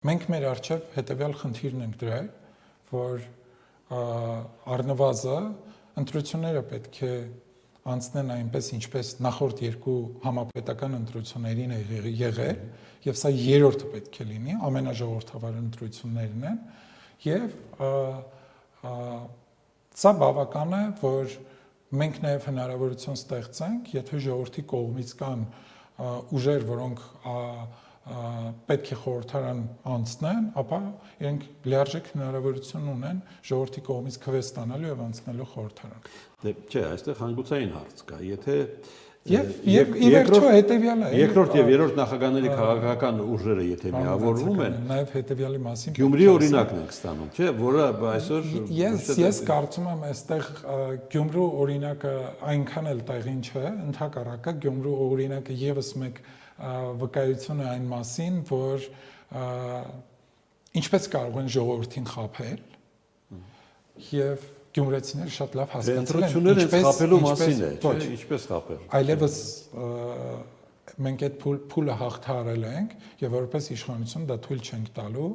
Մենք մեր արժեվ հետևյալ խնդիրն ենք դրել, որ առնվազը ընտրությունները պետք է անցնեն այնպես, ինչպես նախորդ երկու համապետական ընտրություններին է եղել, եւ սա երրորդը պետք է լինի, ամենաժողովրդավար ընտրություններն են, եւ սա բավական է, որ մենք նաեւ հնարավորություն ստեղծենք, եթե ժողովրդի կողմից կան ուժեր, որոնք պետք է խորհրդարան անցնեն, ապա իրենք լիարժեք հնարավորություն ունեն ժողովրդի կողմից քվե ստանալու եւ անցնելու խորհրդարան։ Դե չէ, այստեղ հանգուցային հարց կա, եթե Եվ ի վերջո հետեւյալը է։ Երկրորդ եւ երրորդ նախագահների քաղաքական ուժերը եթե միավորվում են, նաեւ հետեւյալի մասին Գյումրի օրինակն ենք ստանում, չէ, որը այսօր Ես կարծում եմ այստեղ Գյումրու օրինակը այնքան էլ տեղին չէ, ընդհակառակը Գյումրու օրինակը եւս մեկ վկայություն է այն մասին, որ ինչպես կարող են ժողովրդին խաբել եւ գյումրեցիները շատ լավ հասկացել են ինչպես խաբելու մասին է, չէ, ինչպես խաբել։ Այլևս մենք այդ փուլը հաղթահարել ենք եւ որպես իշխանություն դա թույլ չենք տալու